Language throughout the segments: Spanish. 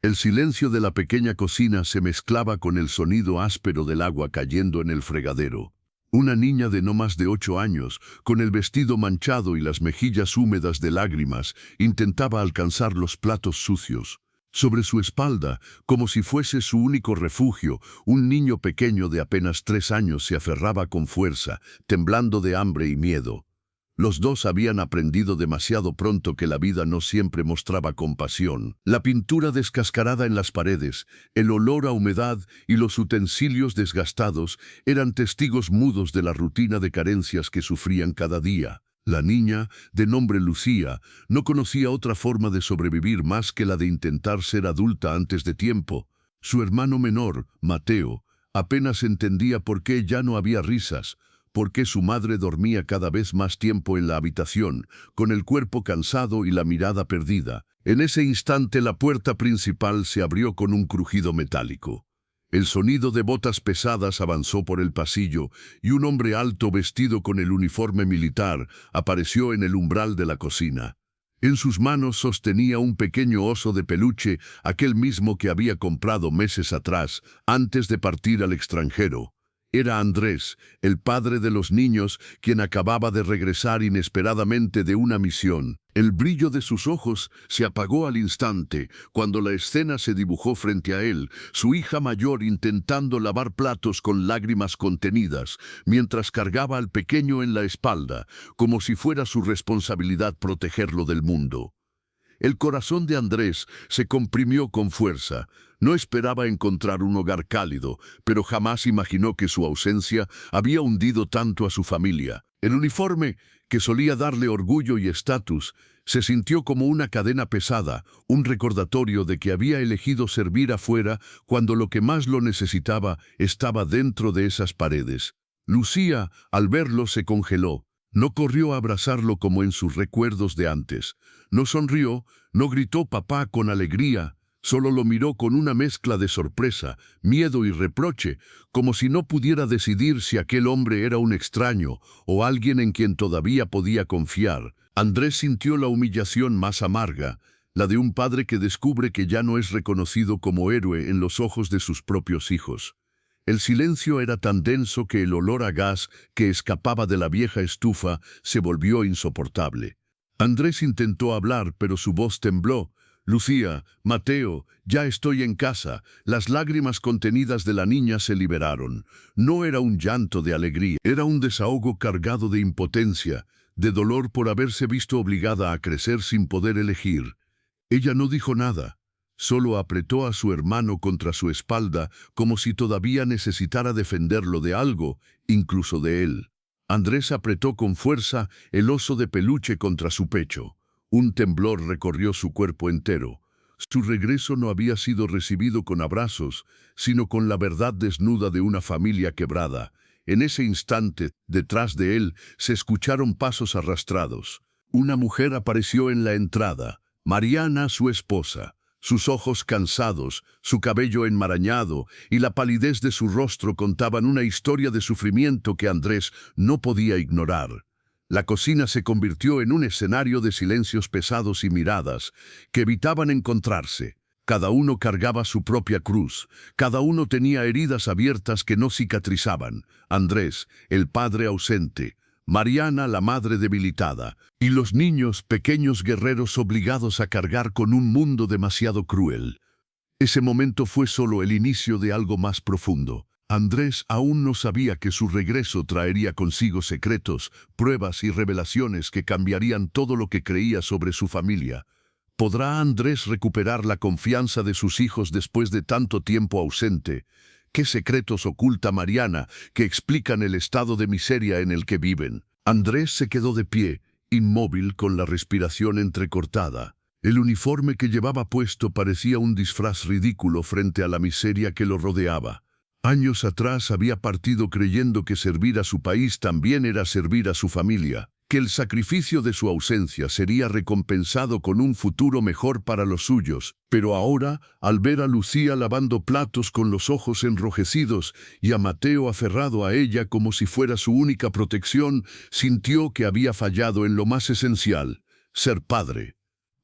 El silencio de la pequeña cocina se mezclaba con el sonido áspero del agua cayendo en el fregadero. Una niña de no más de 8 años, con el vestido manchado y las mejillas húmedas de lágrimas, intentaba alcanzar los platos sucios. Sobre su espalda, como si fuese su único refugio, un niño pequeño de apenas 3 años se aferraba con fuerza, temblando de hambre y miedo. Los dos habían aprendido demasiado pronto que la vida no siempre mostraba compasión. La pintura descascarada en las paredes, el olor a humedad y los utensilios desgastados eran testigos mudos de la rutina de carencias que sufrían cada día. La niña, de nombre Lucía, no conocía otra forma de sobrevivir más que la de intentar ser adulta antes de tiempo. Su hermano menor, Mateo, apenas entendía por qué ya no había risas, por qué su madre dormía cada vez más tiempo en la habitación, con el cuerpo cansado y la mirada perdida. En ese instante la puerta principal se abrió con un crujido metálico. El sonido de botas pesadas avanzó por el pasillo y un hombre alto vestido con el uniforme militar apareció en el umbral de la cocina. En sus manos sostenía un pequeño oso de peluche, aquel mismo que había comprado meses atrás, antes de partir al extranjero. Era Andrés, el padre de los niños, quien acababa de regresar inesperadamente de una misión. El brillo de sus ojos se apagó al instante, cuando la escena se dibujó frente a él, su hija mayor intentando lavar platos con lágrimas contenidas, mientras cargaba al pequeño en la espalda, como si fuera su responsabilidad protegerlo del mundo. El corazón de Andrés se comprimió con fuerza. No esperaba encontrar un hogar cálido, pero jamás imaginó que su ausencia había hundido tanto a su familia. El uniforme, que solía darle orgullo y estatus, se sintió como una cadena pesada, un recordatorio de que había elegido servir afuera cuando lo que más lo necesitaba estaba dentro de esas paredes. Lucía, al verlo, se congeló. No corrió a abrazarlo como en sus recuerdos de antes. No sonrió, no gritó papá con alegría, solo lo miró con una mezcla de sorpresa, miedo y reproche, como si no pudiera decidir si aquel hombre era un extraño o alguien en quien todavía podía confiar. Andrés sintió la humillación más amarga, la de un padre que descubre que ya no es reconocido como héroe en los ojos de sus propios hijos. El silencio era tan denso que el olor a gas que escapaba de la vieja estufa se volvió insoportable. Andrés intentó hablar, pero su voz tembló. Lucía, Mateo, ya estoy en casa. Las lágrimas contenidas de la niña se liberaron. No era un llanto de alegría, era un desahogo cargado de impotencia, de dolor por haberse visto obligada a crecer sin poder elegir. Ella no dijo nada. Solo apretó a su hermano contra su espalda como si todavía necesitara defenderlo de algo, incluso de él. Andrés apretó con fuerza el oso de peluche contra su pecho. Un temblor recorrió su cuerpo entero. Su regreso no había sido recibido con abrazos, sino con la verdad desnuda de una familia quebrada. En ese instante, detrás de él, se escucharon pasos arrastrados. Una mujer apareció en la entrada, Mariana, su esposa. Sus ojos cansados, su cabello enmarañado y la palidez de su rostro contaban una historia de sufrimiento que Andrés no podía ignorar. La cocina se convirtió en un escenario de silencios pesados y miradas que evitaban encontrarse. Cada uno cargaba su propia cruz, cada uno tenía heridas abiertas que no cicatrizaban. Andrés, el padre ausente, Mariana, la madre debilitada, y los niños, pequeños guerreros obligados a cargar con un mundo demasiado cruel. Ese momento fue solo el inicio de algo más profundo. Andrés aún no sabía que su regreso traería consigo secretos, pruebas y revelaciones que cambiarían todo lo que creía sobre su familia. ¿Podrá Andrés recuperar la confianza de sus hijos después de tanto tiempo ausente? ¿Qué secretos oculta Mariana que explican el estado de miseria en el que viven? Andrés se quedó de pie, inmóvil con la respiración entrecortada. El uniforme que llevaba puesto parecía un disfraz ridículo frente a la miseria que lo rodeaba. Años atrás había partido creyendo que servir a su país también era servir a su familia, que el sacrificio de su ausencia sería recompensado con un futuro mejor para los suyos, pero ahora, al ver a Lucía lavando platos con los ojos enrojecidos y a Mateo aferrado a ella como si fuera su única protección, sintió que había fallado en lo más esencial, ser padre.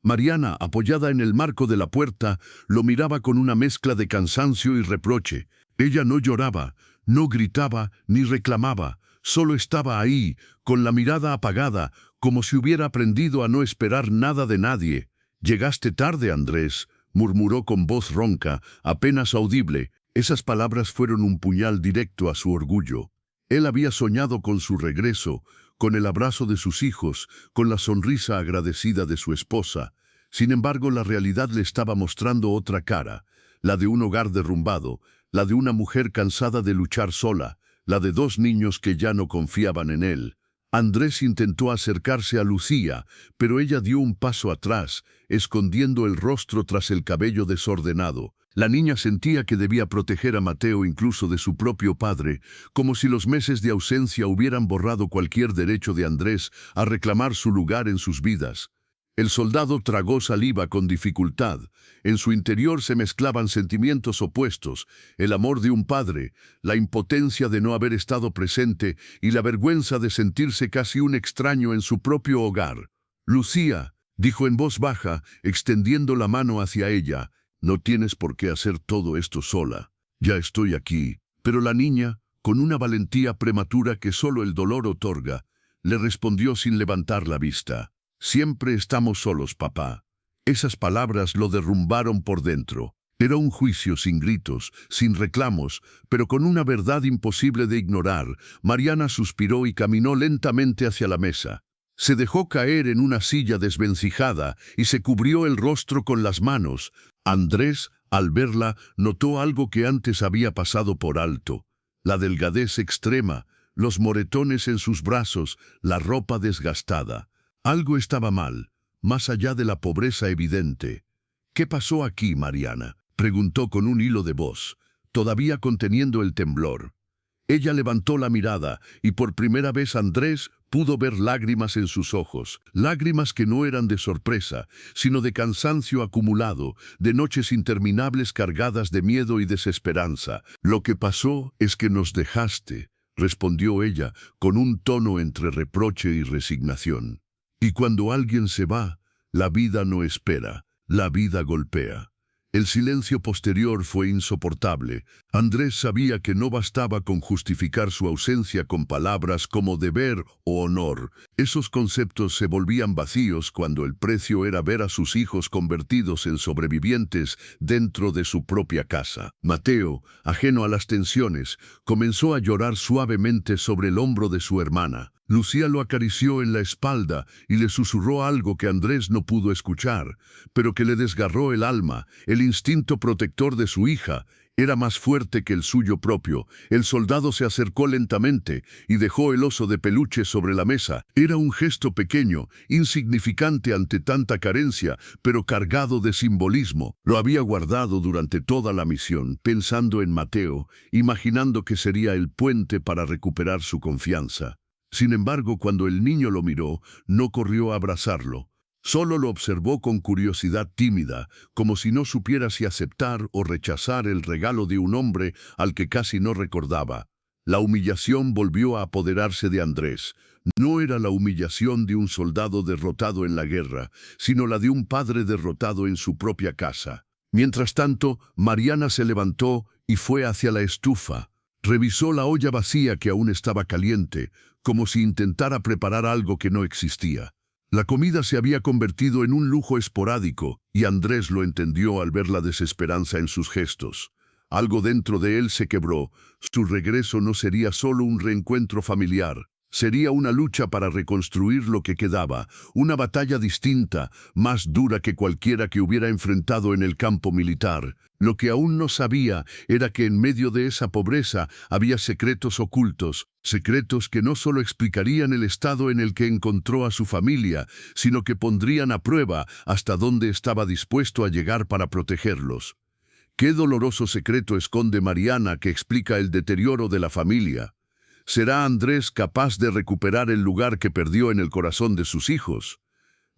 Mariana, apoyada en el marco de la puerta, lo miraba con una mezcla de cansancio y reproche. Ella no lloraba, no gritaba ni reclamaba, solo estaba ahí, con la mirada apagada, como si hubiera aprendido a no esperar nada de nadie. «Llegaste tarde, Andrés», murmuró con voz ronca, apenas audible. Esas palabras fueron un puñal directo a su orgullo. Él había soñado con su regreso, con el abrazo de sus hijos, con la sonrisa agradecida de su esposa. Sin embargo, la realidad le estaba mostrando otra cara, la de un hogar derrumbado, la de una mujer cansada de luchar sola, la de dos niños que ya no confiaban en él. Andrés intentó acercarse a Lucía, pero ella dio un paso atrás, escondiendo el rostro tras el cabello desordenado. La niña sentía que debía proteger a Mateo incluso de su propio padre, como si los meses de ausencia hubieran borrado cualquier derecho de Andrés a reclamar su lugar en sus vidas. El soldado tragó saliva con dificultad. En su interior se mezclaban sentimientos opuestos, el amor de un padre, la impotencia de no haber estado presente y la vergüenza de sentirse casi un extraño en su propio hogar. «Lucía», dijo en voz baja, extendiendo la mano hacia ella, «no tienes por qué hacer todo esto sola. Ya estoy aquí». Pero la niña, con una valentía prematura que solo el dolor otorga, le respondió sin levantar la vista. «Siempre estamos solos, papá». Esas palabras lo derrumbaron por dentro. Era un juicio sin gritos, sin reclamos, pero con una verdad imposible de ignorar. Mariana suspiró y caminó lentamente hacia la mesa. Se dejó caer en una silla desvencijada y se cubrió el rostro con las manos. Andrés, al verla, notó algo que antes había pasado por alto: la delgadez extrema, los moretones en sus brazos, la ropa desgastada. Algo estaba mal, más allá de la pobreza evidente. «¿Qué pasó aquí, Mariana?», preguntó con un hilo de voz, todavía conteniendo el temblor. Ella levantó la mirada y por primera vez Andrés pudo ver lágrimas en sus ojos, lágrimas que no eran de sorpresa, sino de cansancio acumulado, de noches interminables cargadas de miedo y desesperanza. «Lo que pasó es que nos dejaste», respondió ella, con un tono entre reproche y resignación. «Y cuando alguien se va, la vida no espera, la vida golpea». El silencio posterior fue insoportable. Andrés sabía que no bastaba con justificar su ausencia con palabras como deber o honor. Esos conceptos se volvían vacíos cuando el precio era ver a sus hijos convertidos en sobrevivientes dentro de su propia casa. Mateo, ajeno a las tensiones, comenzó a llorar suavemente sobre el hombro de su hermana. Lucía lo acarició en la espalda y le susurró algo que Andrés no pudo escuchar, pero que le desgarró el alma. El instinto protector de su hija era más fuerte que el suyo propio. El soldado se acercó lentamente y dejó el oso de peluche sobre la mesa. Era un gesto pequeño, insignificante ante tanta carencia, pero cargado de simbolismo. Lo había guardado durante toda la misión, pensando en Mateo, imaginando que sería el puente para recuperar su confianza. Sin embargo, cuando el niño lo miró, no corrió a abrazarlo. Solo lo observó con curiosidad tímida, como si no supiera si aceptar o rechazar el regalo de un hombre al que casi no recordaba. La humillación volvió a apoderarse de Andrés. No era la humillación de un soldado derrotado en la guerra, sino la de un padre derrotado en su propia casa. Mientras tanto, Mariana se levantó y fue hacia la estufa. Revisó la olla vacía que aún estaba caliente, como si intentara preparar algo que no existía. La comida se había convertido en un lujo esporádico, y Andrés lo entendió al ver la desesperanza en sus gestos. Algo dentro de él se quebró. Su regreso no sería solo un reencuentro familiar. Sería una lucha para reconstruir lo que quedaba, una batalla distinta, más dura que cualquiera que hubiera enfrentado en el campo militar. Lo que aún no sabía era que en medio de esa pobreza había secretos ocultos, secretos que no solo explicarían el estado en el que encontró a su familia, sino que pondrían a prueba hasta dónde estaba dispuesto a llegar para protegerlos. ¿Qué doloroso secreto esconde Mariana que explica el deterioro de la familia? ¿Será Andrés capaz de recuperar el lugar que perdió en el corazón de sus hijos?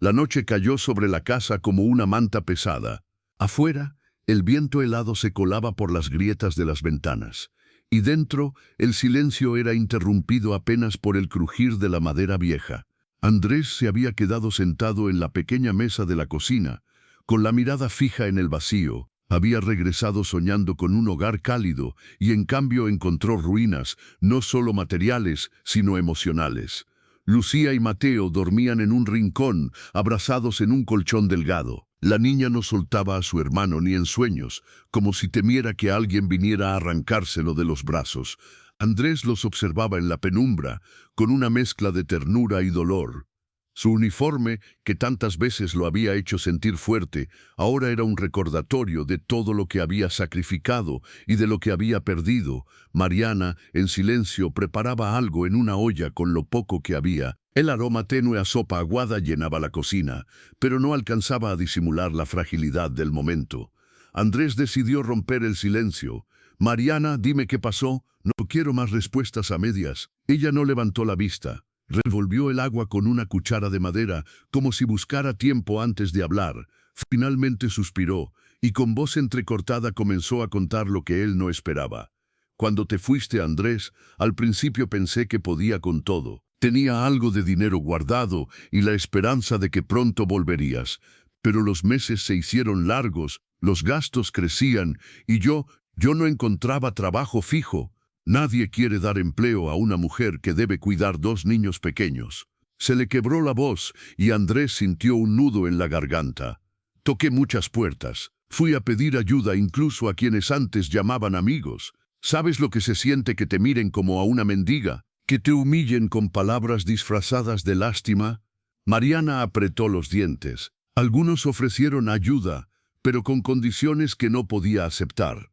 La noche cayó sobre la casa como una manta pesada. Afuera, el viento helado se colaba por las grietas de las ventanas, y dentro, el silencio era interrumpido apenas por el crujir de la madera vieja. Andrés se había quedado sentado en la pequeña mesa de la cocina, con la mirada fija en el vacío. Había regresado soñando con un hogar cálido y en cambio encontró ruinas, no solo materiales, sino emocionales. Lucía y Mateo dormían en un rincón, abrazados en un colchón delgado. La niña no soltaba a su hermano ni en sueños, como si temiera que alguien viniera a arrancárselo de los brazos. Andrés los observaba en la penumbra, con una mezcla de ternura y dolor. Su uniforme, que tantas veces lo había hecho sentir fuerte, ahora era un recordatorio de todo lo que había sacrificado y de lo que había perdido. Mariana, en silencio, preparaba algo en una olla con lo poco que había. El aroma tenue a sopa aguada llenaba la cocina, pero no alcanzaba a disimular la fragilidad del momento. Andrés decidió romper el silencio. «Mariana, dime qué pasó. No quiero más respuestas a medias». Ella no levantó la vista. Revolvió el agua con una cuchara de madera, como si buscara tiempo antes de hablar. Finalmente suspiró, y con voz entrecortada comenzó a contar lo que él no esperaba. «Cuando te fuiste, Andrés, al principio pensé que podía con todo. Tenía algo de dinero guardado y la esperanza de que pronto volverías. Pero los meses se hicieron largos, los gastos crecían, y yo no encontraba trabajo fijo. Nadie quiere dar empleo a una mujer que debe cuidar 2 niños pequeños». Se le quebró la voz y Andrés sintió un nudo en la garganta. «Toqué muchas puertas. Fui a pedir ayuda incluso a quienes antes llamaban amigos. ¿Sabes lo que se siente que te miren como a una mendiga? Que te humillen con palabras disfrazadas de lástima?» Mariana apretó los dientes. Algunos ofrecieron ayuda, pero con condiciones que no podía aceptar.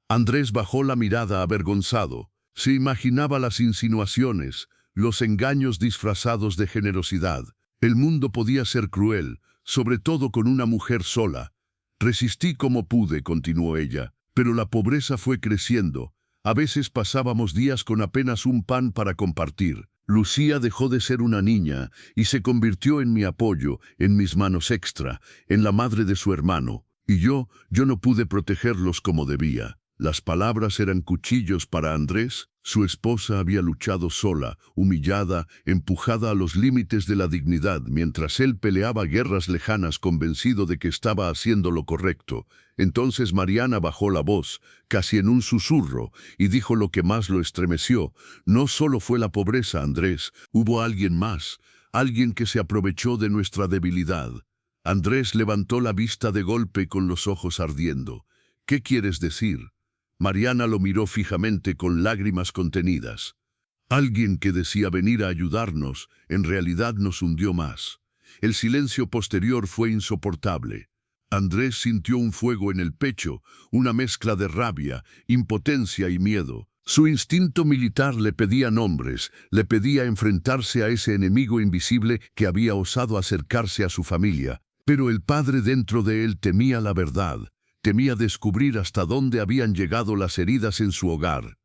Andrés bajó la mirada avergonzado. Se imaginaba las insinuaciones, los engaños disfrazados de generosidad. El mundo podía ser cruel, sobre todo con una mujer sola. «Resistí como pude», continuó ella, «pero la pobreza fue creciendo. A veces pasábamos días con apenas un pan para compartir. Lucía dejó de ser una niña y se convirtió en mi apoyo, en mis manos extra, en la madre de su hermano. Y yo no pude protegerlos como debía». Las palabras eran cuchillos para Andrés. Su esposa había luchado sola, humillada, empujada a los límites de la dignidad, mientras él peleaba guerras lejanas convencido de que estaba haciendo lo correcto. Entonces Mariana bajó la voz, casi en un susurro, y dijo lo que más lo estremeció. «No solo fue la pobreza, Andrés, hubo alguien más, alguien que se aprovechó de nuestra debilidad». Andrés levantó la vista de golpe con los ojos ardiendo. «¿Qué quieres decir?». Mariana lo miró fijamente con lágrimas contenidas. «Alguien que decía venir a ayudarnos, en realidad nos hundió más». El silencio posterior fue insoportable. Andrés sintió un fuego en el pecho, una mezcla de rabia, impotencia y miedo. Su instinto militar le pedía nombres, le pedía enfrentarse a ese enemigo invisible que había osado acercarse a su familia. Pero el padre dentro de él temía la verdad. Temía descubrir hasta dónde habían llegado las heridas en su hogar.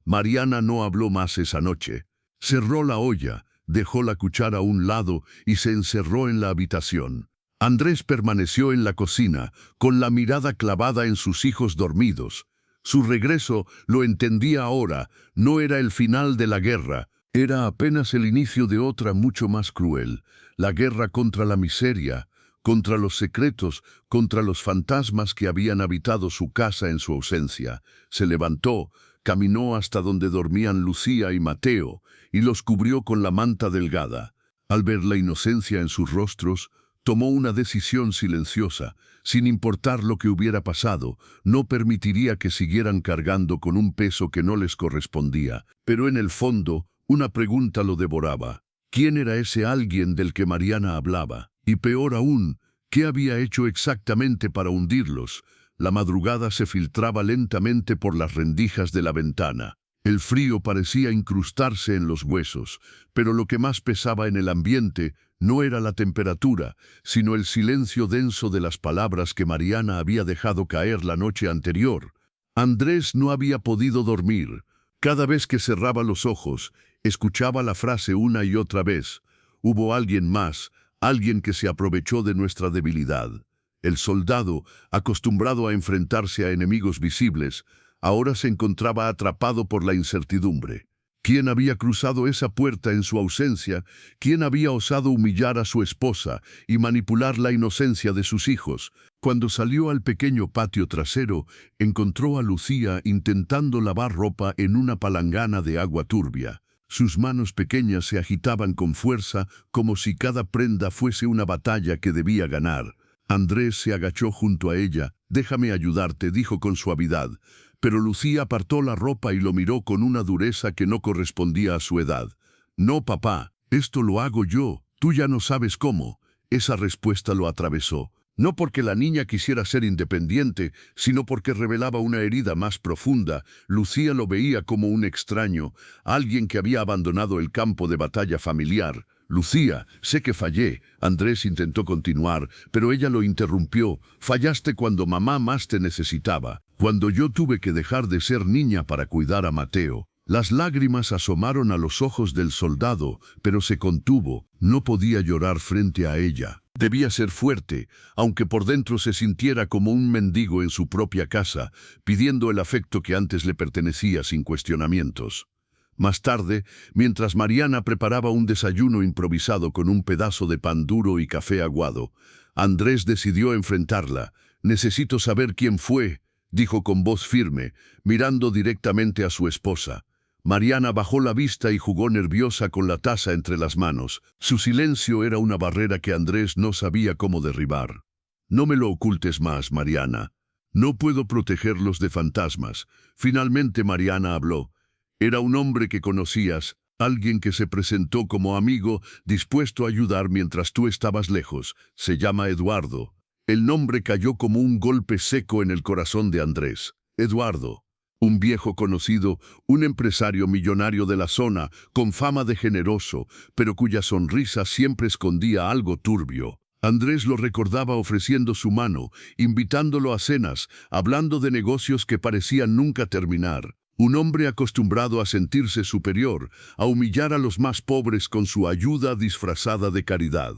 Mariana no habló más esa noche. Cerró la olla, dejó la cuchara a un lado y se encerró en la habitación. Andrés permaneció en la cocina, con la mirada clavada en sus hijos dormidos. Su regreso, lo entendía ahora, no era el final de la guerra, era apenas el inicio de otra mucho más cruel, la guerra contra la miseria, contra los secretos, contra los fantasmas que habían habitado su casa en su ausencia. Se levantó, caminó hasta donde dormían Lucía y Mateo, y los cubrió con la manta delgada. Al ver la inocencia en sus rostros, tomó una decisión silenciosa. Sin importar lo que hubiera pasado, no permitiría que siguieran cargando con un peso que no les correspondía. Pero en el fondo, una pregunta lo devoraba. ¿Quién era ese alguien del que Mariana hablaba? Y peor aún, ¿qué había hecho exactamente para hundirlos? La madrugada se filtraba lentamente por las rendijas de la ventana. El frío parecía incrustarse en los huesos, pero lo que más pesaba en el ambiente no era la temperatura, sino el silencio denso de las palabras que Mariana había dejado caer la noche anterior. Andrés no había podido dormir. Cada vez que cerraba los ojos, escuchaba la frase una y otra vez. Hubo alguien más, alguien que se aprovechó de nuestra debilidad. El soldado, acostumbrado a enfrentarse a enemigos visibles, ahora se encontraba atrapado por la incertidumbre. ¿Quién había cruzado esa puerta en su ausencia? ¿Quién había osado humillar a su esposa y manipular la inocencia de sus hijos? Cuando salió al pequeño patio trasero, encontró a Lucía intentando lavar ropa en una palangana de agua turbia. Sus manos pequeñas se agitaban con fuerza, como si cada prenda fuese una batalla que debía ganar. Andrés se agachó junto a ella. «Déjame ayudarte», dijo con suavidad. Pero Lucía apartó la ropa y lo miró con una dureza que no correspondía a su edad. «No, papá, esto lo hago yo. Tú ya no sabes cómo». Esa respuesta lo atravesó. No porque la niña quisiera ser independiente, sino porque revelaba una herida más profunda. Lucía lo veía como un extraño, alguien que había abandonado el campo de batalla familiar. «Lucía, sé que fallé». Andrés intentó continuar, pero ella lo interrumpió. «Fallaste cuando mamá más te necesitaba, cuando yo tuve que dejar de ser niña para cuidar a Mateo». Las lágrimas asomaron a los ojos del soldado, pero se contuvo. No podía llorar frente a ella. Debía ser fuerte, aunque por dentro se sintiera como un mendigo en su propia casa, pidiendo el afecto que antes le pertenecía sin cuestionamientos. Más tarde, mientras Mariana preparaba un desayuno improvisado con un pedazo de pan duro y café aguado, Andrés decidió enfrentarla. «Necesito saber quién fue», dijo con voz firme, mirando directamente a su esposa. Mariana bajó la vista y jugó nerviosa con la taza entre las manos. Su silencio era una barrera que Andrés no sabía cómo derribar. «No me lo ocultes más, Mariana. No puedo protegerlos de fantasmas». Finalmente Mariana habló. «Era un hombre que conocías, alguien que se presentó como amigo, dispuesto a ayudar mientras tú estabas lejos. Se llama Eduardo». El nombre cayó como un golpe seco en el corazón de Andrés. Eduardo. Un viejo conocido, un empresario millonario de la zona, con fama de generoso, pero cuya sonrisa siempre escondía algo turbio. Andrés lo recordaba ofreciendo su mano, invitándolo a cenas, hablando de negocios que parecían nunca terminar. Un hombre acostumbrado a sentirse superior, a humillar a los más pobres con su ayuda disfrazada de caridad.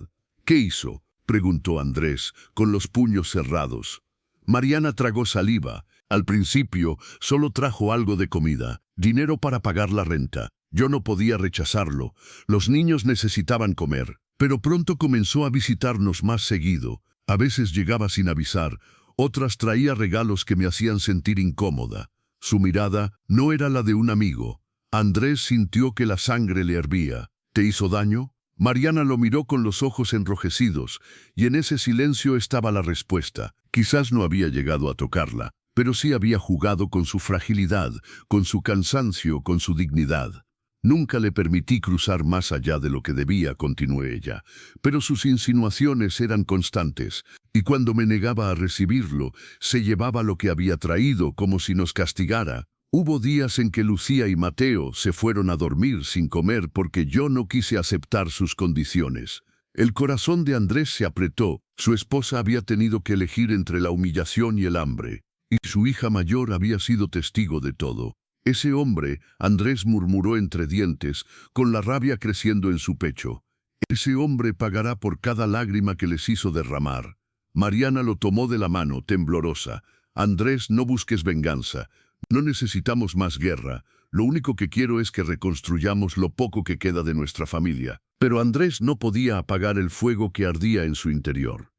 «¿Qué hizo?», preguntó Andrés, con los puños cerrados. Mariana tragó saliva. Al principio, solo trajo algo de comida, dinero para pagar la renta. Yo no podía rechazarlo. Los niños necesitaban comer. Pero pronto comenzó a visitarnos más seguido. A veces llegaba sin avisar, otras traía regalos que me hacían sentir incómoda. Su mirada no era la de un amigo. Andrés sintió que la sangre le hervía. «¿Te hizo daño?». Mariana lo miró con los ojos enrojecidos, y en ese silencio estaba la respuesta. Quizás no había llegado a tocarla, pero sí había jugado con su fragilidad, con su cansancio, con su dignidad. «Nunca le permití cruzar más allá de lo que debía», continuó ella, «pero sus insinuaciones eran constantes, y cuando me negaba a recibirlo, se llevaba lo que había traído como si nos castigara. Hubo días en que Lucía y Mateo se fueron a dormir sin comer porque yo no quise aceptar sus condiciones». El corazón de Andrés se apretó. Su esposa había tenido que elegir entre la humillación y el hambre, y su hija mayor había sido testigo de todo. «Ese hombre», Andrés murmuró entre dientes, con la rabia creciendo en su pecho, «ese hombre pagará por cada lágrima que les hizo derramar». Mariana lo tomó de la mano, temblorosa. «Andrés, no busques venganza. No necesitamos más guerra. Lo único que quiero es que reconstruyamos lo poco que queda de nuestra familia». Pero Andrés no podía apagar el fuego que ardía en su interior.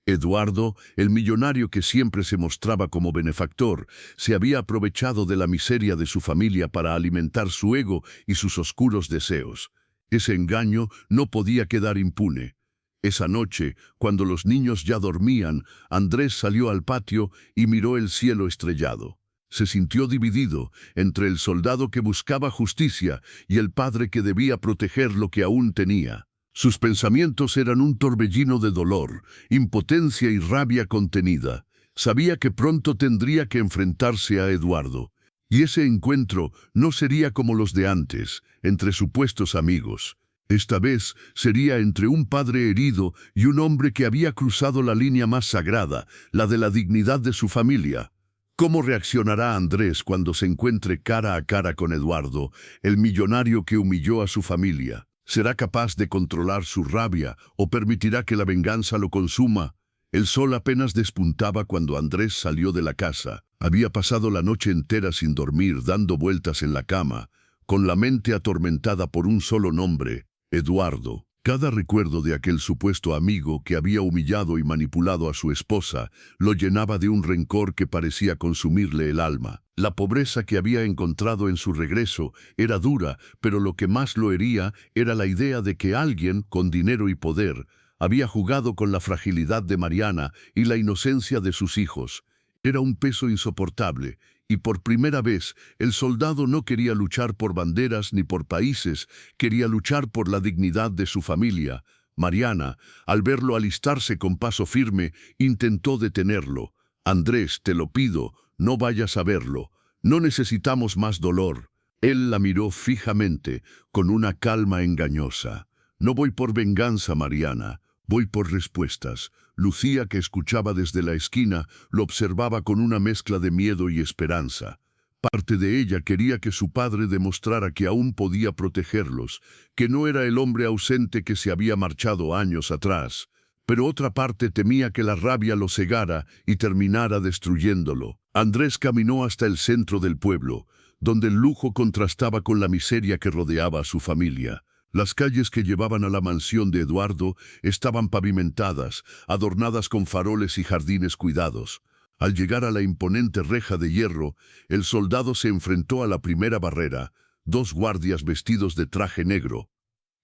Eduardo, el millonario que siempre se mostraba como benefactor, se había aprovechado de la miseria de su familia para alimentar su ego y sus oscuros deseos. Ese engaño no podía quedar impune. Esa noche, cuando los niños ya dormían, Andrés salió al patio y miró el cielo estrellado. Se sintió dividido entre el soldado que buscaba justicia y el padre que debía proteger lo que aún tenía. Sus pensamientos eran un torbellino de dolor, impotencia y rabia contenida. Sabía que pronto tendría que enfrentarse a Eduardo. Y ese encuentro no sería como los de antes, entre supuestos amigos. Esta vez sería entre un padre herido y un hombre que había cruzado la línea más sagrada, la de la dignidad de su familia. ¿Cómo reaccionará Andrés cuando se encuentre cara a cara con Eduardo, el millonario que humilló a su familia? ¿Será capaz de controlar su rabia o permitirá que la venganza lo consuma? El sol apenas despuntaba cuando Andrés salió de la casa. Había pasado la noche entera sin dormir, dando vueltas en la cama. con la mente atormentada por un solo nombre, Eduardo. Cada recuerdo de aquel supuesto amigo que había humillado y manipulado a su esposa lo llenaba de un rencor que parecía consumirle el alma. La pobreza que había encontrado en su regreso era dura, pero lo que más lo hería era la idea de que alguien, con dinero y poder, había jugado con la fragilidad de Mariana y la inocencia de sus hijos. Era un peso insoportable, y por primera vez el soldado no quería luchar por banderas ni por países, quería luchar por la dignidad de su familia. Mariana, al verlo alistarse con paso firme, intentó detenerlo. «Andrés, te lo pido, no vayas a verlo. No necesitamos más dolor». Él la miró fijamente, con una calma engañosa. «No voy por venganza, Mariana. Voy por respuestas». Lucía, que escuchaba desde la esquina, lo observaba con una mezcla de miedo y esperanza. Parte de ella quería que su padre demostrara que aún podía protegerlos, que no era el hombre ausente que se había marchado años atrás. Pero otra parte temía que la rabia lo cegara y terminara destruyéndolo. Andrés caminó hasta el centro del pueblo, donde el lujo contrastaba con la miseria que rodeaba a su familia. Las calles que llevaban a la mansión de Eduardo estaban pavimentadas, adornadas con faroles y jardines cuidados. Al llegar a la imponente reja de hierro, el soldado se enfrentó a la primera barrera, dos guardias vestidos de traje negro.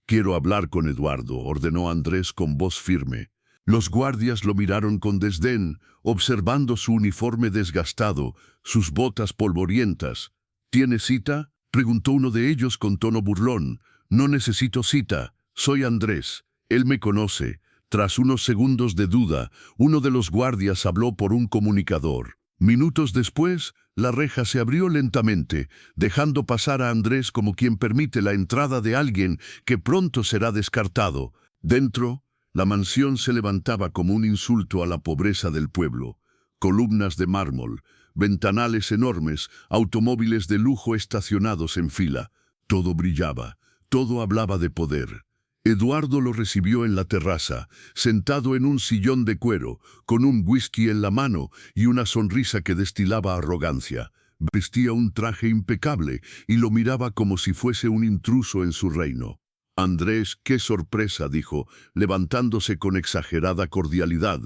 «Quiero hablar con Eduardo», ordenó Andrés con voz firme. Los guardias lo miraron con desdén, observando su uniforme desgastado, sus botas polvorientas. «¿Tiene cita?», preguntó uno de ellos con tono burlón. «No necesito cita, soy Andrés, él me conoce». Tras unos segundos de duda, uno de los guardias habló por un comunicador. Minutos después, la reja se abrió lentamente, dejando pasar a Andrés como quien permite la entrada de alguien que pronto será descartado. Dentro, la mansión se levantaba como un insulto a la pobreza del pueblo. Columnas de mármol, ventanales enormes, automóviles de lujo estacionados en fila. Todo brillaba. Todo hablaba de poder. Eduardo lo recibió en la terraza, sentado en un sillón de cuero, con un whisky en la mano y una sonrisa que destilaba arrogancia. Vestía un traje impecable y lo miraba como si fuese un intruso en su reino. «Andrés, qué sorpresa», dijo, levantándose con exagerada cordialidad.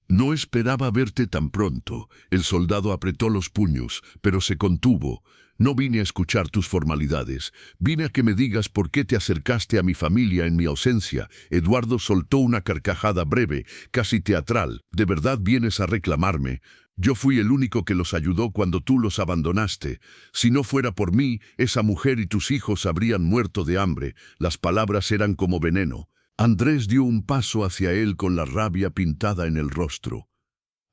«No esperaba verte tan pronto». El soldado apretó los puños, pero se contuvo. «No vine a escuchar tus formalidades. Vine a que me digas por qué te acercaste a mi familia en mi ausencia». Eduardo soltó una carcajada breve, casi teatral. «¿De verdad vienes a reclamarme? Yo fui el único que los ayudó cuando tú los abandonaste. Si no fuera por mí, esa mujer y tus hijos habrían muerto de hambre». Las palabras eran como veneno. Andrés dio un paso hacia él con la rabia pintada en el rostro.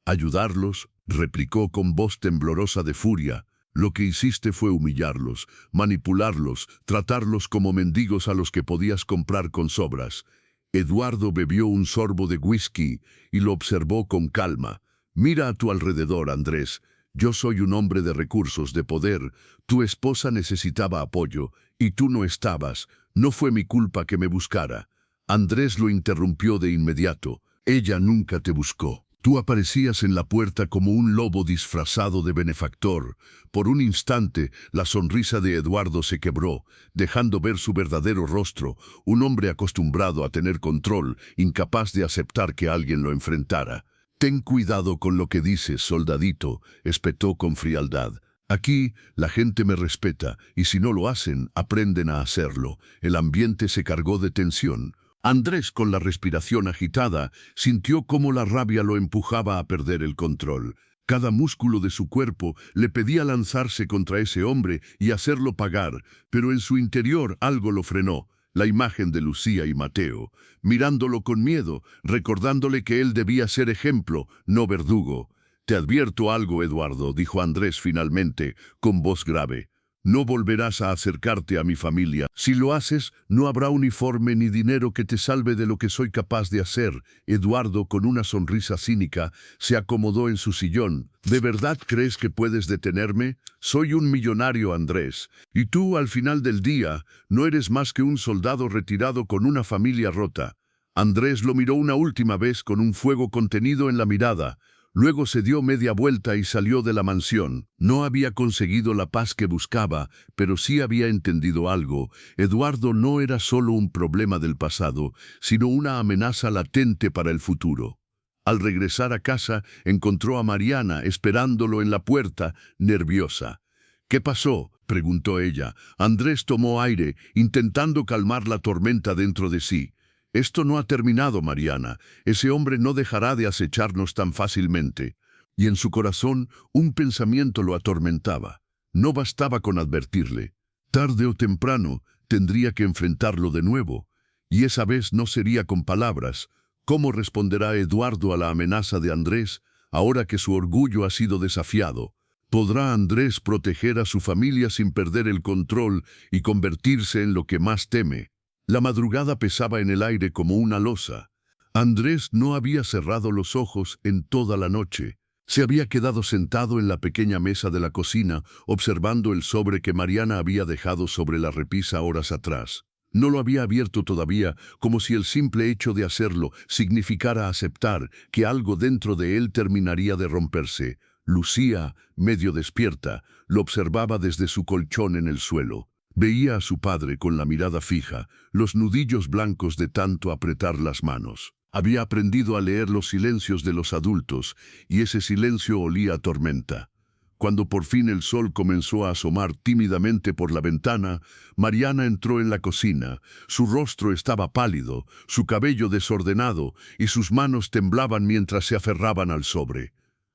«¿Ayudarlos?», replicó con voz temblorosa de furia. «Lo que hiciste fue humillarlos, manipularlos, tratarlos como mendigos a los que podías comprar con sobras». Eduardo bebió un sorbo de whisky y lo observó con calma. «Mira a tu alrededor, Andrés. Yo soy un hombre de recursos, de poder. Tu esposa necesitaba apoyo y tú no estabas. No fue mi culpa que me buscara». Andrés lo interrumpió de inmediato. «Ella nunca te buscó. Tú aparecías en la puerta como un lobo disfrazado de benefactor». Por un instante, la sonrisa de Eduardo se quebró, dejando ver su verdadero rostro, un hombre acostumbrado a tener control, incapaz de aceptar que alguien lo enfrentara. «Ten cuidado con lo que dices, soldadito», espetó con frialdad. «Aquí la gente me respeta, y si no lo hacen, aprenden a hacerlo». El ambiente se cargó de tensión. Andrés, con la respiración agitada, sintió cómo la rabia lo empujaba a perder el control. Cada músculo de su cuerpo le pedía lanzarse contra ese hombre y hacerlo pagar, pero en su interior algo lo frenó. La imagen de Lucía y Mateo, mirándolo con miedo, recordándole que él debía ser ejemplo, no verdugo. «Te advierto algo, Eduardo», dijo Andrés finalmente, con voz grave. «No volverás a acercarte a mi familia. Si lo haces, no habrá uniforme ni dinero que te salve de lo que soy capaz de hacer». Eduardo, con una sonrisa cínica, se acomodó en su sillón. «¿De verdad crees que puedes detenerme? Soy un millonario, Andrés. Y tú, al final del día, no eres más que un soldado retirado con una familia rota». Andrés lo miró una última vez con un fuego contenido en la mirada. Luego se dio media vuelta y salió de la mansión. No había conseguido la paz que buscaba, pero sí había entendido algo. Eduardo no era solo un problema del pasado, sino una amenaza latente para el futuro. Al regresar a casa, encontró a Mariana esperándolo en la puerta, nerviosa. «¿Qué pasó?», preguntó ella. Andrés tomó aire, intentando calmar la tormenta dentro de sí. «Esto no ha terminado, Mariana. Ese hombre no dejará de acecharnos tan fácilmente». Y en su corazón un pensamiento lo atormentaba. No bastaba con advertirle. Tarde o temprano tendría que enfrentarlo de nuevo. Y esa vez no sería con palabras. ¿Cómo responderá Eduardo a la amenaza de Andrés, ahora que su orgullo ha sido desafiado? ¿Podrá Andrés proteger a su familia sin perder el control y convertirse en lo que más teme? La madrugada pesaba en el aire como una losa. Andrés no había cerrado los ojos en toda la noche. Se había quedado sentado en la pequeña mesa de la cocina, observando el sobre que Mariana había dejado sobre la repisa horas atrás. No lo había abierto todavía, como si el simple hecho de hacerlo significara aceptar que algo dentro de él terminaría de romperse. Lucía, medio despierta, lo observaba desde su colchón en el suelo. Veía a su padre con la mirada fija, los nudillos blancos de tanto apretar las manos. Había aprendido a leer los silencios de los adultos, y ese silencio olía a tormenta. Cuando por fin el sol comenzó a asomar tímidamente por la ventana, Mariana entró en la cocina. Su rostro estaba pálido, su cabello desordenado, y sus manos temblaban mientras se aferraban al sobre.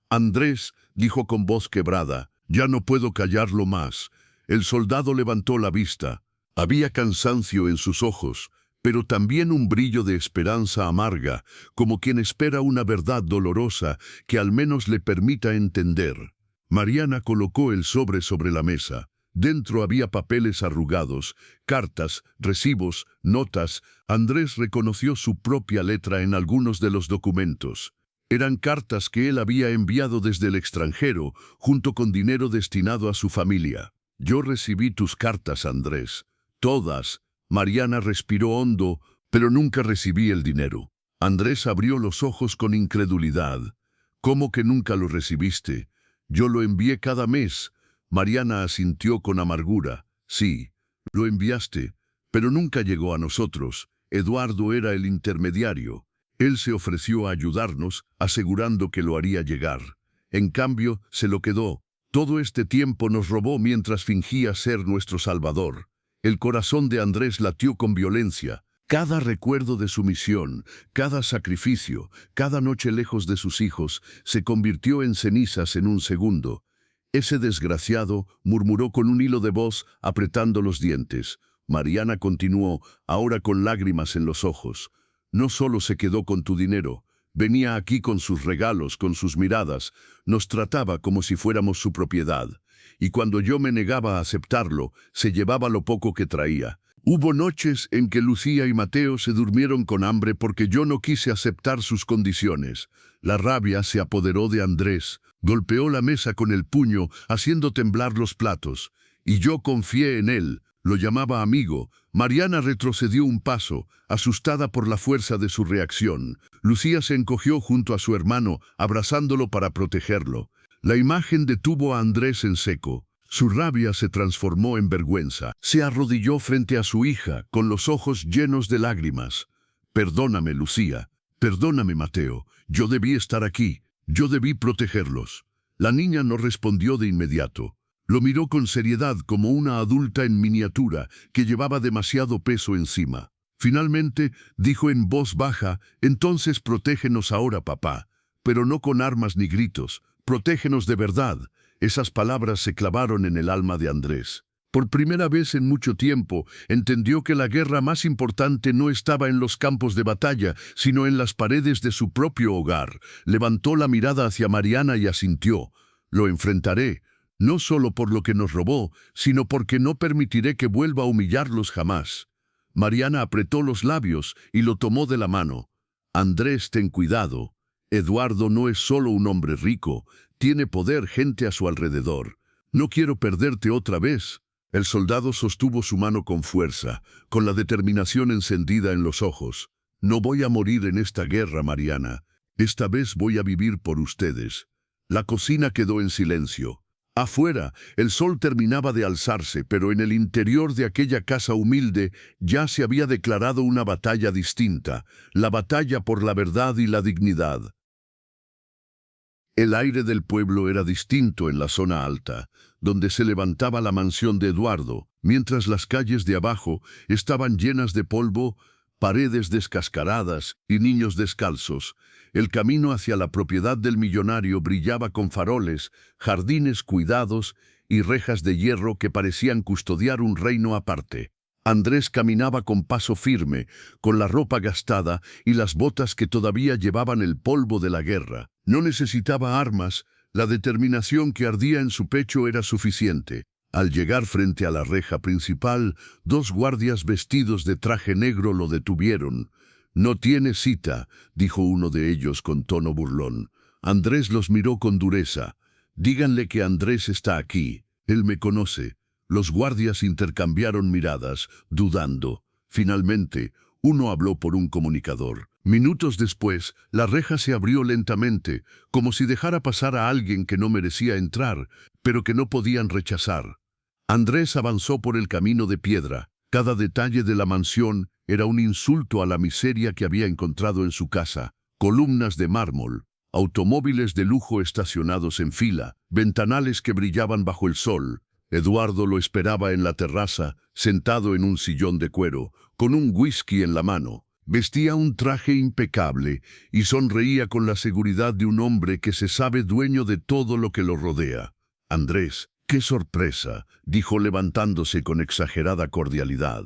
«Andrés», dijo con voz quebrada, «ya no puedo callarlo más». El soldado levantó la vista. Había cansancio en sus ojos, pero también un brillo de esperanza amarga, como quien espera una verdad dolorosa que al menos le permita entender. Mariana colocó el sobre la mesa. Dentro había papeles arrugados, cartas, recibos, notas. Andrés reconoció su propia letra en algunos de los documentos. Eran cartas que él había enviado desde el extranjero, junto con dinero destinado a su familia. «Yo recibí tus cartas, Andrés. Todas». Mariana respiró hondo, pero nunca recibí el dinero. Andrés abrió los ojos con incredulidad. «¿Cómo que nunca lo recibiste? Yo lo envié cada mes». Mariana asintió con amargura. «Sí, lo enviaste, pero nunca llegó a nosotros. Eduardo era el intermediario. Él se ofreció a ayudarnos, asegurando que lo haría llegar. En cambio, se lo quedó. Todo este tiempo nos robó mientras fingía ser nuestro salvador». El corazón de Andrés latió con violencia. Cada recuerdo de su misión, cada sacrificio, cada noche lejos de sus hijos, se convirtió en cenizas en un segundo. «Ese desgraciado», murmuró con un hilo de voz, apretando los dientes. Mariana continuó, ahora con lágrimas en los ojos. «No solo se quedó con tu dinero. Venía aquí con sus regalos, con sus miradas. Nos trataba como si fuéramos su propiedad. Y cuando yo me negaba a aceptarlo, se llevaba lo poco que traía. Hubo noches en que Lucía y Mateo se durmieron con hambre porque yo no quise aceptar sus condiciones». La rabia se apoderó de Andrés. Golpeó la mesa con el puño, haciendo temblar los platos. «Y yo confié en él». Lo llamaba amigo. Mariana retrocedió un paso, asustada por la fuerza de su reacción. Lucía se encogió junto a su hermano, abrazándolo para protegerlo. La imagen detuvo a Andrés en seco. Su rabia se transformó en vergüenza. Se arrodilló frente a su hija, con los ojos llenos de lágrimas. «Perdóname, Lucía. Perdóname, Mateo. Yo debí estar aquí. Yo debí protegerlos». La niña no respondió de inmediato. Lo miró con seriedad como una adulta en miniatura que llevaba demasiado peso encima. Finalmente, dijo en voz baja, «Entonces protégenos ahora, papá. Pero no con armas ni gritos. Protégenos de verdad». Esas palabras se clavaron en el alma de Andrés. Por primera vez en mucho tiempo, entendió que la guerra más importante no estaba en los campos de batalla, sino en las paredes de su propio hogar. Levantó la mirada hacia Mariana y asintió. «Lo enfrentaré. No solo por lo que nos robó, sino porque no permitiré que vuelva a humillarlos jamás». Mariana apretó los labios y lo tomó de la mano. «Andrés, ten cuidado. Eduardo no es solo un hombre rico, tiene poder, gente a su alrededor. No quiero perderte otra vez». El soldado sostuvo su mano con fuerza, con la determinación encendida en los ojos. «No voy a morir en esta guerra, Mariana. Esta vez voy a vivir por ustedes. La cocina quedó en silencio. Afuera, el sol terminaba de alzarse, pero en el interior de aquella casa humilde ya se había declarado una batalla distinta, la batalla por la verdad y la dignidad. El aire del pueblo era distinto en la zona alta, donde se levantaba la mansión de Eduardo, mientras las calles de abajo estaban llenas de polvo, paredes descascaradas y niños descalzos. El camino hacia la propiedad del millonario brillaba con faroles, jardines cuidados y rejas de hierro que parecían custodiar un reino aparte. Andrés caminaba con paso firme, con la ropa gastada y las botas que todavía llevaban el polvo de la guerra. No necesitaba armas, la determinación que ardía en su pecho era suficiente. Al llegar frente a la reja principal, 2 guardias vestidos de traje negro lo detuvieron. «No tiene cita», dijo uno de ellos con tono burlón. Andrés los miró con dureza. «Díganle que Andrés está aquí. Él me conoce». Los guardias intercambiaron miradas, dudando. Finalmente, uno habló por un comunicador. Minutos después, la reja se abrió lentamente, como si dejara pasar a alguien que no merecía entrar, pero que no podían rechazar. Andrés avanzó por el camino de piedra. Cada detalle de la mansión era un insulto a la miseria que había encontrado en su casa. Columnas de mármol, automóviles de lujo estacionados en fila, ventanales que brillaban bajo el sol. Eduardo lo esperaba en la terraza, sentado en un sillón de cuero, con un whisky en la mano. Vestía un traje impecable y sonreía con la seguridad de un hombre que se sabe dueño de todo lo que lo rodea. «Andrés, qué sorpresa», dijo levantándose con exagerada cordialidad.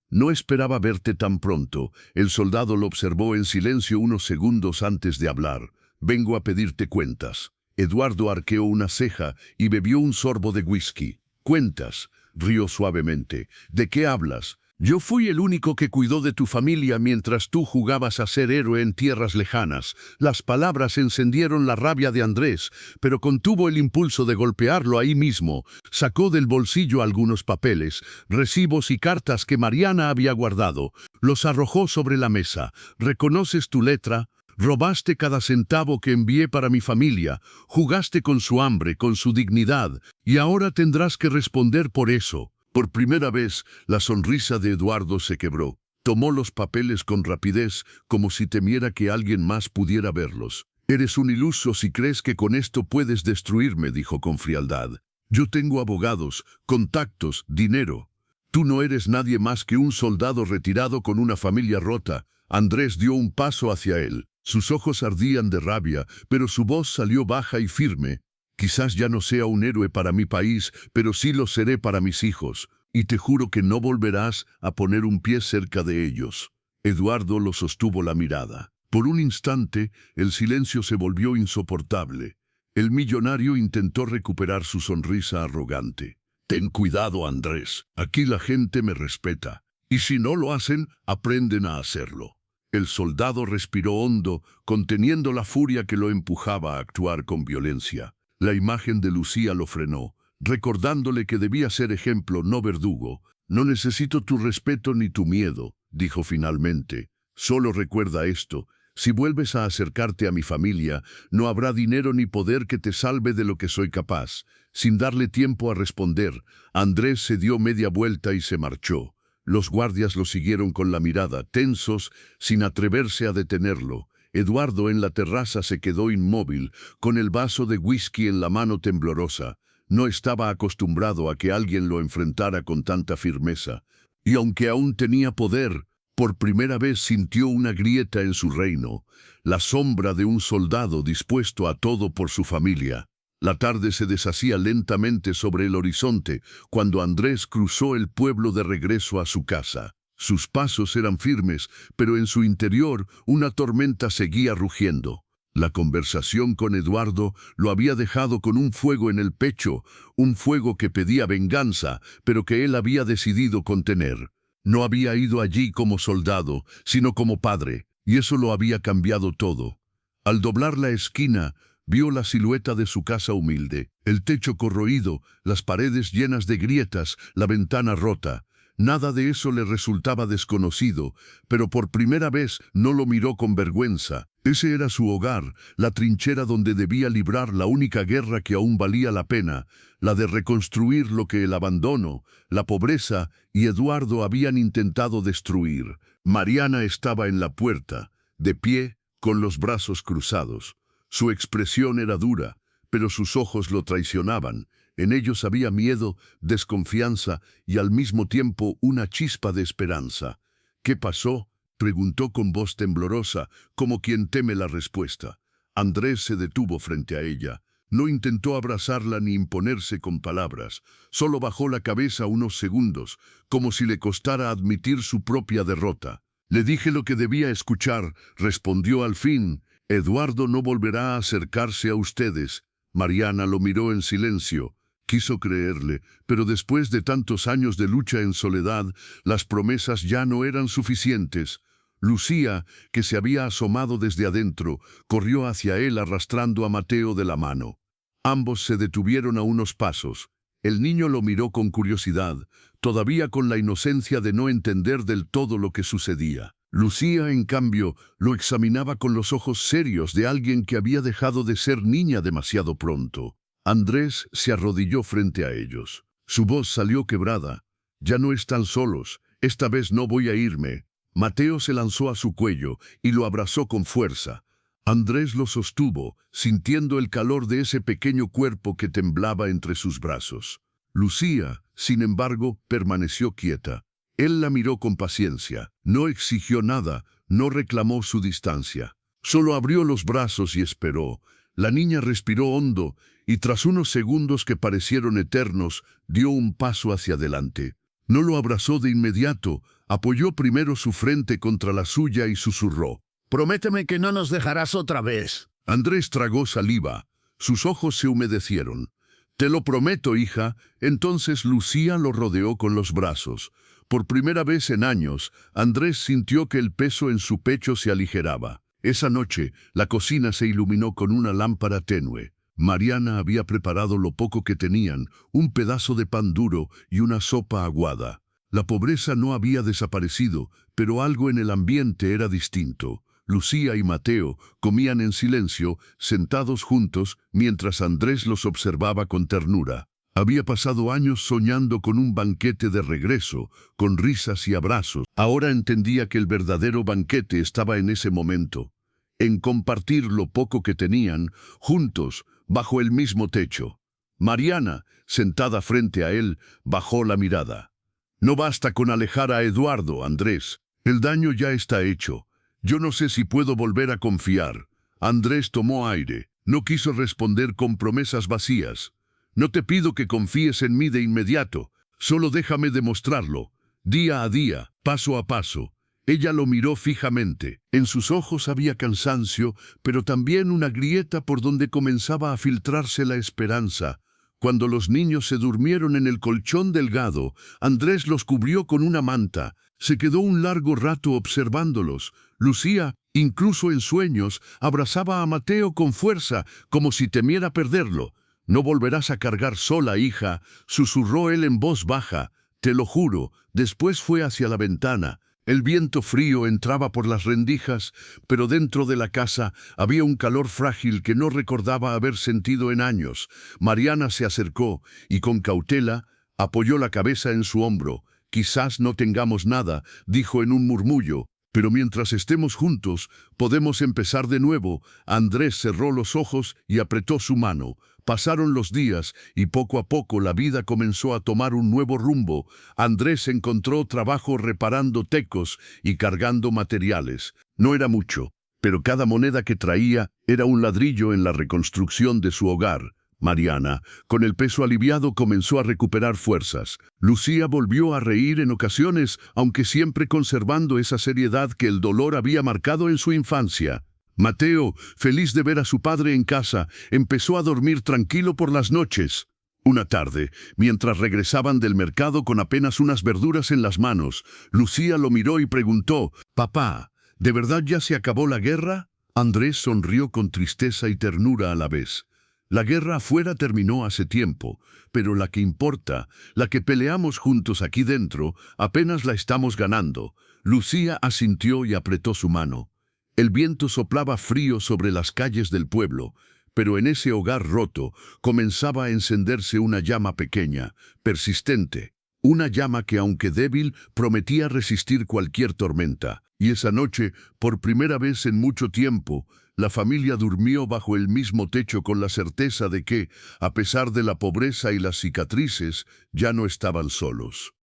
«No esperaba verte tan pronto». El soldado lo observó en silencio unos segundos antes de hablar. «Vengo a pedirte cuentas». Eduardo arqueó una ceja y bebió un sorbo de whisky. «¿Cuentas?», rió suavemente. «¿De qué hablas? Yo fui el único que cuidó de tu familia mientras tú jugabas a ser héroe en tierras lejanas». Las palabras encendieron la rabia de Andrés, pero contuvo el impulso de golpearlo ahí mismo. Sacó del bolsillo algunos papeles, recibos y cartas que Mariana había guardado. Los arrojó sobre la mesa. «¿Reconoces tu letra? Robaste cada centavo que envié para mi familia, jugaste con su hambre, con su dignidad, y ahora tendrás que responder por eso». Por primera vez, la sonrisa de Eduardo se quebró. Tomó los papeles con rapidez, como si temiera que alguien más pudiera verlos. «Eres un iluso si crees que con esto puedes destruirme», dijo con frialdad. «Yo tengo abogados, contactos, dinero. Tú no eres nadie más que un soldado retirado con una familia rota». Andrés dio un paso hacia él. Sus ojos ardían de rabia, pero su voz salió baja y firme. «Quizás ya no sea un héroe para mi país, pero sí lo seré para mis hijos, y te juro que no volverás a poner un pie cerca de ellos». Eduardo lo sostuvo la mirada. Por un instante, el silencio se volvió insoportable. El millonario intentó recuperar su sonrisa arrogante. «Ten cuidado, Andrés. Aquí la gente me respeta. Y si no lo hacen, aprenden a hacerlo». El soldado respiró hondo, conteniendo la furia que lo empujaba a actuar con violencia. La imagen de Lucía lo frenó, recordándole que debía ser ejemplo, no verdugo. «No necesito tu respeto ni tu miedo», dijo finalmente. «Solo recuerda esto. Si vuelves a acercarte a mi familia, no habrá dinero ni poder que te salve de lo que soy capaz». Sin darle tiempo a responder, Andrés se dio media vuelta y se marchó. Los guardias lo siguieron con la mirada, tensos, sin atreverse a detenerlo. Eduardo en la terraza se quedó inmóvil, con el vaso de whisky en la mano temblorosa. No estaba acostumbrado a que alguien lo enfrentara con tanta firmeza. Y aunque aún tenía poder, por primera vez sintió una grieta en su reino, la sombra de un soldado dispuesto a todo por su familia. La tarde se deshacía lentamente sobre el horizonte cuando Andrés cruzó el pueblo de regreso a su casa. Sus pasos eran firmes, pero en su interior una tormenta seguía rugiendo. La conversación con Eduardo lo había dejado con un fuego en el pecho, un fuego que pedía venganza, pero que él había decidido contener. No había ido allí como soldado, sino como padre, y eso lo había cambiado todo. Al doblar la esquina, vio la silueta de su casa humilde, el techo corroído, las paredes llenas de grietas, la ventana rota. Nada de eso le resultaba desconocido, pero por primera vez no lo miró con vergüenza. Ese era su hogar, la trinchera donde debía librar la única guerra que aún valía la pena, la de reconstruir lo que el abandono, la pobreza y Eduardo habían intentado destruir. Mariana estaba en la puerta, de pie, con los brazos cruzados. Su expresión era dura, pero sus ojos lo traicionaban. En ellos había miedo, desconfianza y al mismo tiempo una chispa de esperanza. ¿Qué pasó?, preguntó con voz temblorosa, como quien teme la respuesta. Andrés se detuvo frente a ella. No intentó abrazarla ni imponerse con palabras. Solo bajó la cabeza unos segundos, como si le costara admitir su propia derrota. Le dije lo que debía escuchar, respondió al fin. Eduardo no volverá a acercarse a ustedes. Mariana lo miró en silencio. Quiso creerle, pero después de tantos años de lucha en soledad, las promesas ya no eran suficientes. Lucía, que se había asomado desde adentro, corrió hacia él arrastrando a Mateo de la mano. Ambos se detuvieron a unos pasos. El niño lo miró con curiosidad, todavía con la inocencia de no entender del todo lo que sucedía. Lucía, en cambio, lo examinaba con los ojos serios de alguien que había dejado de ser niña demasiado pronto. Andrés se arrodilló frente a ellos. Su voz salió quebrada. «Ya no están solos. Esta vez no voy a irme». Mateo se lanzó a su cuello y lo abrazó con fuerza. Andrés lo sostuvo, sintiendo el calor de ese pequeño cuerpo que temblaba entre sus brazos. Lucía, sin embargo, permaneció quieta. Él la miró con paciencia. No exigió nada, no reclamó su distancia. Solo abrió los brazos y esperó. La niña respiró hondo y tras unos segundos que parecieron eternos, dio un paso hacia adelante. No lo abrazó de inmediato, apoyó primero su frente contra la suya y susurró. «Prométeme que no nos dejarás otra vez». Andrés tragó saliva. Sus ojos se humedecieron. «Te lo prometo, hija». Entonces Lucía lo rodeó con los brazos. Por primera vez en años, Andrés sintió que el peso en su pecho se aligeraba. Esa noche, la cocina se iluminó con una lámpara tenue. Mariana había preparado lo poco que tenían, un pedazo de pan duro y una sopa aguada. La pobreza no había desaparecido, pero algo en el ambiente era distinto. Lucía y Mateo comían en silencio, sentados juntos, mientras Andrés los observaba con ternura. Había pasado años soñando con un banquete de regreso, con risas y abrazos. Ahora entendía que el verdadero banquete estaba en ese momento, en compartir lo poco que tenían, juntos, bajo el mismo techo. Mariana, sentada frente a él, bajó la mirada. «No basta con alejar a Eduardo, Andrés. El daño ya está hecho. Yo no sé si puedo volver a confiar». Andrés tomó aire. No quiso responder con promesas vacías. «No te pido que confíes en mí de inmediato. Solo déjame demostrarlo. Día a día, paso a paso». Ella lo miró fijamente. En sus ojos había cansancio, pero también una grieta por donde comenzaba a filtrarse la esperanza. Cuando los niños se durmieron en el colchón delgado, Andrés los cubrió con una manta. Se quedó un largo rato observándolos. Lucía, incluso en sueños, abrazaba a Mateo con fuerza, como si temiera perderlo. «No volverás a cargar sola, hija», susurró él en voz baja. «Te lo juro». Después fue hacia la ventana. El viento frío entraba por las rendijas, pero dentro de la casa había un calor frágil que no recordaba haber sentido en años. Mariana se acercó y con cautela apoyó la cabeza en su hombro. «Quizás no tengamos nada», dijo en un murmullo, «pero mientras estemos juntos, podemos empezar de nuevo». Andrés cerró los ojos y apretó su mano. Pasaron los días y poco a poco la vida comenzó a tomar un nuevo rumbo. Andrés encontró trabajo reparando tecos y cargando materiales. No era mucho, pero cada moneda que traía era un ladrillo en la reconstrucción de su hogar. Mariana, con el peso aliviado, comenzó a recuperar fuerzas. Lucía volvió a reír en ocasiones, aunque siempre conservando esa seriedad que el dolor había marcado en su infancia. Mateo, feliz de ver a su padre en casa, empezó a dormir tranquilo por las noches. Una tarde, mientras regresaban del mercado con apenas unas verduras en las manos, Lucía lo miró y preguntó, «Papá, ¿de verdad ya se acabó la guerra?» Andrés sonrió con tristeza y ternura a la vez. «La guerra afuera terminó hace tiempo, pero la que importa, la que peleamos juntos aquí dentro, apenas la estamos ganando». Lucía asintió y apretó su mano. El viento soplaba frío sobre las calles del pueblo, pero en ese hogar roto comenzaba a encenderse una llama pequeña, persistente. Una llama que, aunque débil, prometía resistir cualquier tormenta. Y esa noche, por primera vez en mucho tiempo, la familia durmió bajo el mismo techo con la certeza de que, a pesar de la pobreza y las cicatrices, ya no estaban solos.